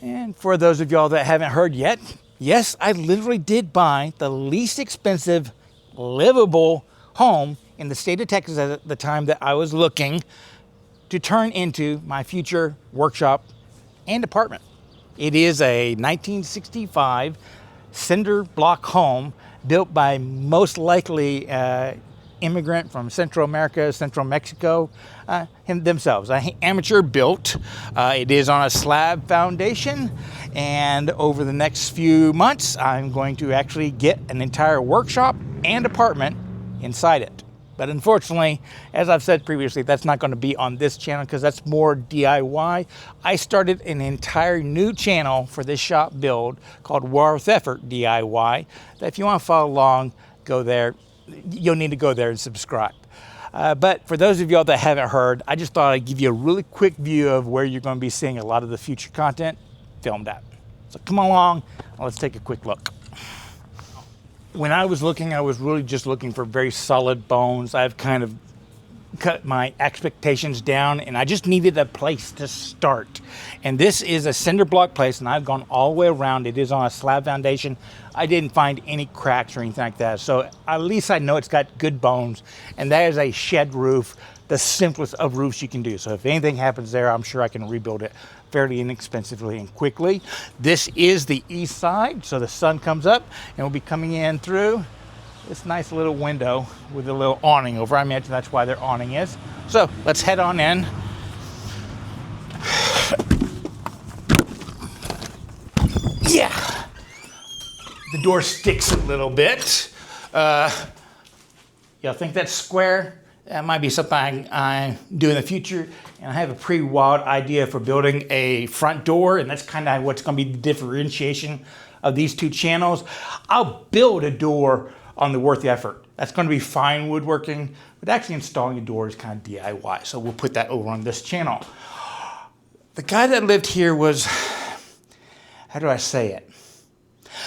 And for those of y'all that haven't heard yet, yes, I literally did buy the least expensive livable home in the state of Texas at the time that I was looking to turn into my future workshop and apartment. It is a 1965 cinder block home built by most likely immigrant from Central America, Central Mexico, themselves. Amateur built. It is on a slab foundation, and over the next few months, I'm going to actually get an entire workshop and apartment inside it. But unfortunately, as I've said previously, that's not going to be on this channel because that's more DIY. I started an entire new channel for this shop build called Wortheffort DIY. That if you want to follow along, go there. You'll need to go there and subscribe. But for those of y'all that haven't heard, I just thought I'd give you a really quick view of where you're going to be seeing a lot of the future content filmed at. So come along, let's take a quick look. When I was looking, I was really just looking for very solid bones. I've kind of cut my expectations down, and I just needed a place to start. And this is a cinder block place, and I've gone all the way around. It is on a slab foundation. I didn't find any cracks or anything like that. So at least I know it's got good bones, and that is a shed roof, the simplest of roofs you can do. So if anything happens there, I'm sure I can rebuild it fairly inexpensively and quickly. This is the east side, so the sun comes up and will be coming in through this nice little window with a little awning over. I imagine that's why their awning is. So let's head on in. Yeah, the door sticks a little bit. Y'all think that's square? That might be something I do in the future. And I have a pretty wild idea for building a front door, and that's kind of what's going to be the differentiation of these two channels. I'll build a door on the Worth Effort. That's going to be fine woodworking, but actually installing a door is kind of DIY. So we'll put that over on this channel. The guy that lived here was, how do I say it?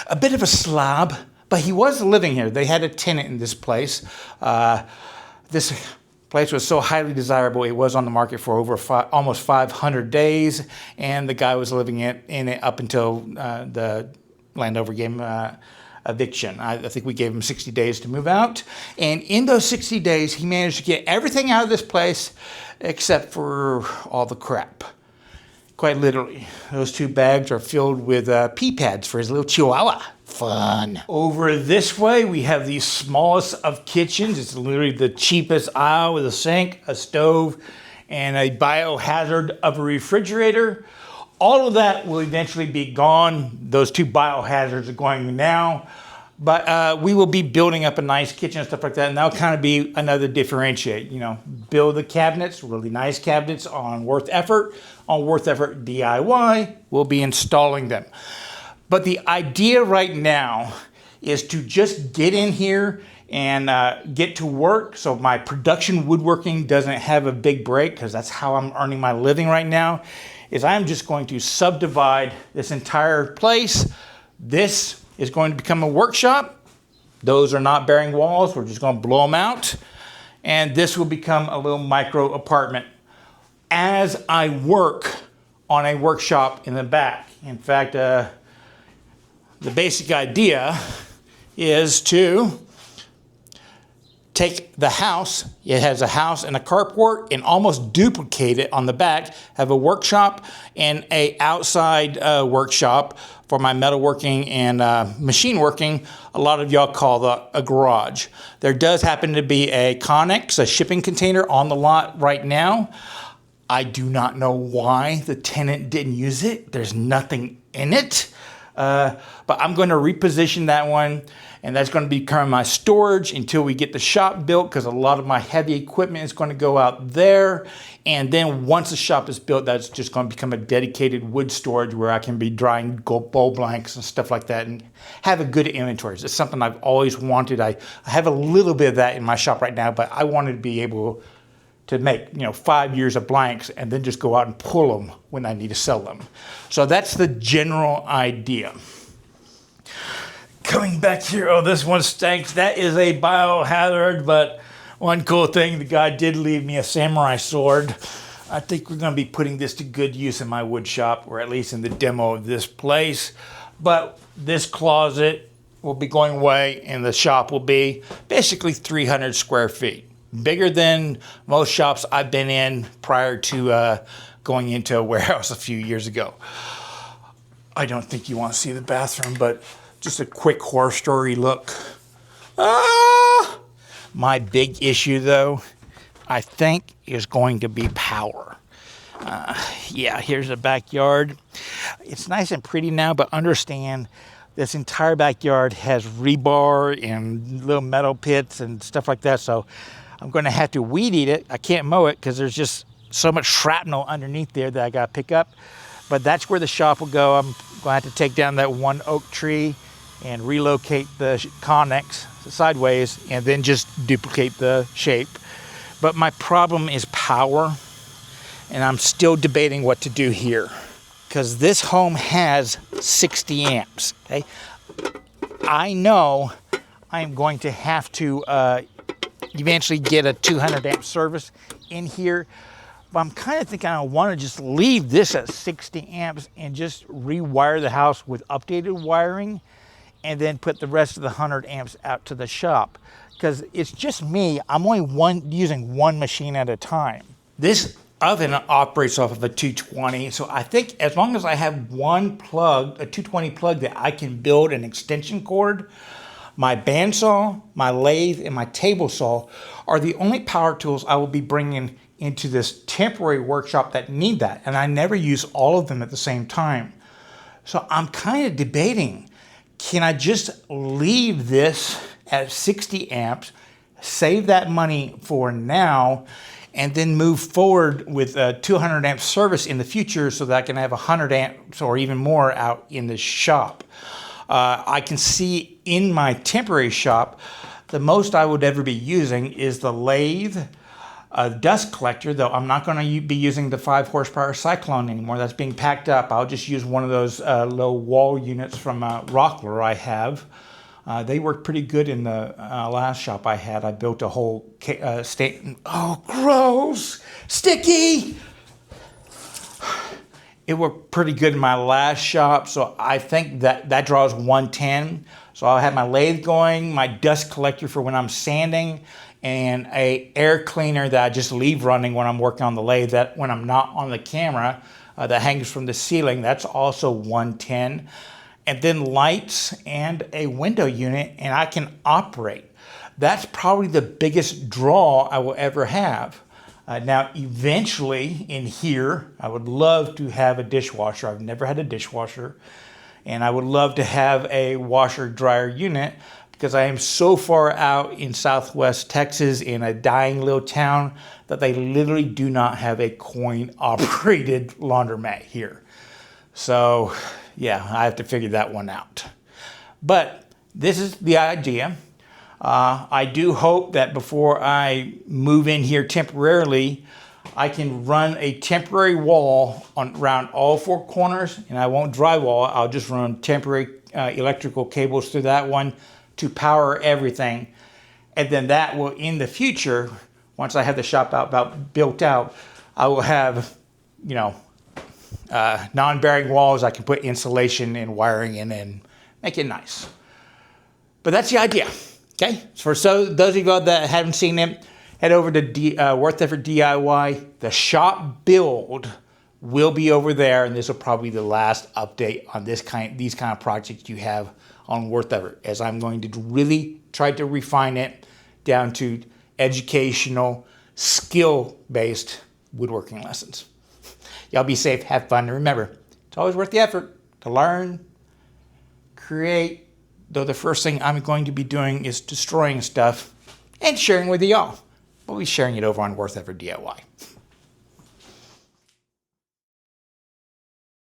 A bit of a slob, but he was living here. They had a tenant in this place. This place was so highly desirable, it was on the market for over almost 500 days, and the guy was living in it up until the landowner gave him eviction. I think we gave him 60 days to move out, and in those 60 days, he managed to get everything out of this place except for all the crap. Quite literally. Those two bags are filled with pee pads for his little chihuahua. Fun. Over this way, we have the smallest of kitchens. It's literally the cheapest aisle with a sink, a stove, and a biohazard of a refrigerator. All of that will eventually be gone. Those two biohazards are going now. But we will be building up a nice kitchen and stuff like that, and that'll kind of be another differentiate. You know, build the cabinets, really nice cabinets on Worth Effort. On Worth Effort DIY, we'll be installing them. But the idea right now is to just get in here and get to work so my production woodworking doesn't have a big break, because that's how I'm earning my living right now, is I'm just going to subdivide this entire place. This is going to become a workshop. Those are not bearing walls. We're just going to blow them out. And this will become a little micro apartment as I work on a workshop in the back. In fact, the basic idea is to take the house. It has a house and a carport, and almost duplicate it on the back. Have a workshop and a outside workshop for my metalworking and machine working. A lot of y'all call a garage. There does happen to be a Connex, a shipping container, on the lot right now. I do not know why the tenant didn't use it. There's nothing in it. But I'm going to reposition that one, and that's going to become my storage until we get the shop built, because a lot of my heavy equipment is going to go out there. And then once the shop is built, that's just going to become a dedicated wood storage where I can be drying bowl blanks and stuff like that and have a good inventory. It's something I've always wanted. I have a little bit of that in my shop right now, but I wanted to be able to make 5 years of blanks and then just go out and pull them when I need to sell them. So that's the general idea. Coming back here, oh, this one stinks. That is a biohazard, but one cool thing, the guy did leave me a samurai sword. I think we're going to be putting this to good use in my wood shop, or at least in the demo of this place. But this closet will be going away, and the shop will be basically 300 square feet. Bigger than most shops I've been in prior to going into a warehouse a few years ago. I don't think you want to see the bathroom, but just a quick horror story look. My big issue, though, I think, is going to be power. Yeah, here's the backyard. It's nice and pretty now, but understand this entire backyard has rebar and little metal pits and stuff like that, so I'm going to have to weed eat it. I can't mow it because there's just so much shrapnel underneath there that I got to pick up. But that's where the shop will go. I'm going to have to take down that one oak tree and relocate the connex sideways and then just duplicate the shape. But my problem is power, and I'm still debating what to do here because this home has 60 amps. Okay, I know I'm going to have to eventually get a 200 amp service in here, but I'm kind of thinking I want to just leave this at 60 amps and just rewire the house with updated wiring and then put the rest of the 100 amps out to the shop because it's just me. I'm only using one machine at a time. This oven operates off of a 220, so I think as long as I have one plug, a 220 plug that I can build an extension cord, my bandsaw, my lathe, and my table saw are the only power tools I will be bringing into this temporary workshop that need that. And I never use all of them at the same time. So I'm kind of debating, can I just leave this at 60 amps, save that money for now, and then move forward with a 200 amp service in the future so that I can have 100 amps or even more out in the shop. I can see in my temporary shop, the most I would ever be using is the lathe, dust collector, though I'm not going to be using the 5 horsepower Cyclone anymore. That's being packed up. I'll just use one of those low wall units from Rockler I have. They worked pretty good in the last shop I had. I built a whole state. Oh, gross! Sticky! It worked pretty good in my last shop, so I think that draws 110. So I'll have my lathe going, my dust collector for when I'm sanding, and a air cleaner that I just leave running when I'm working on the lathe, that when I'm not on the camera, that hangs from the ceiling. That's also 110. And then lights and a window unit, and I can operate. That's probably the biggest draw I will ever have. Now, eventually in here, I would love to have a dishwasher. I've never had a dishwasher. And I would love to have a washer dryer unit because I am so far out in Southwest Texas in a dying little town that they literally do not have a coin operated laundromat here. So yeah, I have to figure that one out. But this is the idea. I do hope that before I move in here temporarily, I can run a temporary wall around all 4 corners, and I won't drywall. I'll just run temporary electrical cables through that one to power everything. And then that will, in the future, once I have the shop built out, I will have, non-bearing walls. I can put insulation and wiring in and make it nice. But that's the idea. Okay, for those of you that haven't seen it, head over to Worth Effort DIY. The shop build will be over there, and this will probably be the last update on these kind of projects you have on Worth Effort, as I'm going to really try to refine it down to educational, skill-based woodworking lessons. Y'all be safe, have fun, and remember, it's always worth the effort to learn, create, though the first thing I'm going to be doing is destroying stuff and sharing with y'all. We'll be sharing it over on Worth Effort DIY.